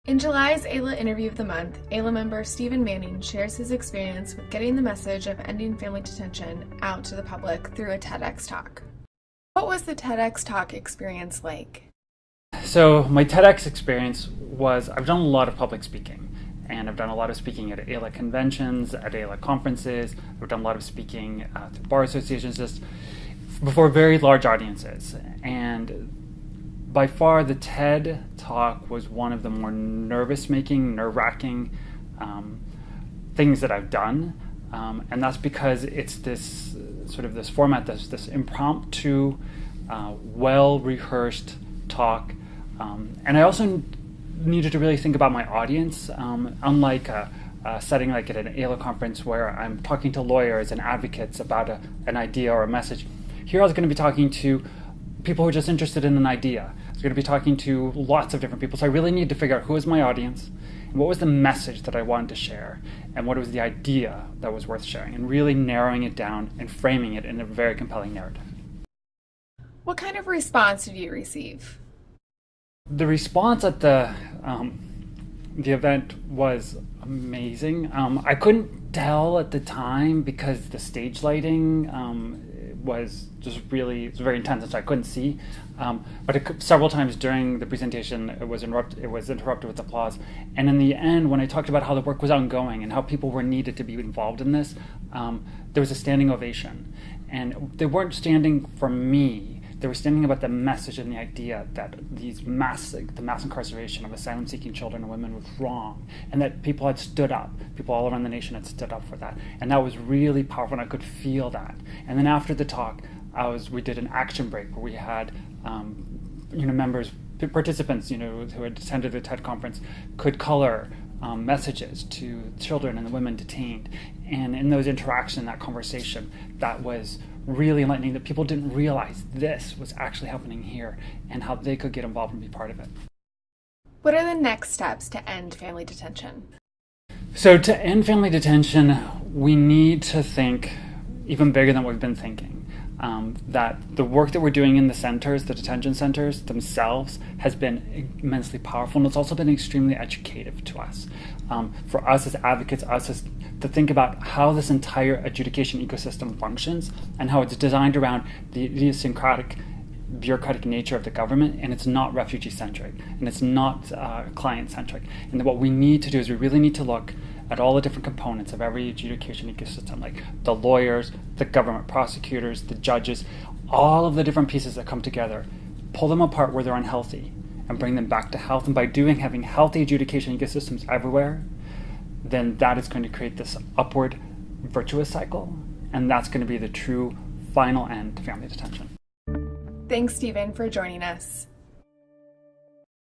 In July's AILA Interview of the Month, AILA member Stephen Manning shares his experience with getting the message of ending family detention out to the public through a TEDx talk. What was the TEDx talk experience like? So my TEDx experience was, I've done a lot of public speaking, and I've done a lot of speaking at AILA conventions, at AILA conferences. I've done a lot of speaking through bar associations, just before very large audiences. And by far, the TED talk was one of the more nervous-making, nerve-wracking things that I've done, and that's because it's this format, this impromptu, well-rehearsed talk, and I also needed to really think about my audience, unlike a setting like at an AILA conference where I'm talking to lawyers and advocates about an idea or a message. Here I was going to be talking to people who are just interested in an idea. I was going to be talking to lots of different people, so I really needed to figure out who was my audience, and what was the message that I wanted to share, and what was the idea that was worth sharing, and really narrowing it down and framing it in a very compelling narrative. What kind of response did you receive? The response at the event was amazing. I couldn't tell at the time because the stage lighting was just really, it was very intense, and so I couldn't see. But several times during the presentation, it was interrupted with applause. And in the end, when I talked about how the work was ongoing and how people were needed to be involved in this, there was a standing ovation. And they weren't standing for me. They were standing about the message and the idea that the mass incarceration of asylum-seeking children and women was wrong, and that people had stood up. People all around the nation had stood up for that, and that was really powerful. And I could feel that. And then after the talk, we did an action break where we had participants who had attended the TED conference could color messages to children and the women detained. And in those interactions, that conversation, that was really enlightening, that people didn't realize this was actually happening here and how they could get involved and be part of it. What are the next steps to end family detention? So to end family detention, we need to think even bigger than we've been thinking. That the work that we're doing in the centers, the detention centers themselves, has been immensely powerful, and it's also been extremely educative to us. For us as advocates, to think about how this entire adjudication ecosystem functions and how it's designed around the idiosyncratic, bureaucratic nature of the government, and it's not refugee-centric, and it's not client-centric. And what we need to do is we really need to look at all the different components of every adjudication ecosystem, like the lawyers, the government prosecutors, the judges, all of the different pieces that come together, pull them apart where they're unhealthy, and bring them back to health. And by having healthy adjudication ecosystems everywhere, then that is going to create this upward virtuous cycle, and that's going to be the true final end to family detention. Thanks, Stephen, for joining us.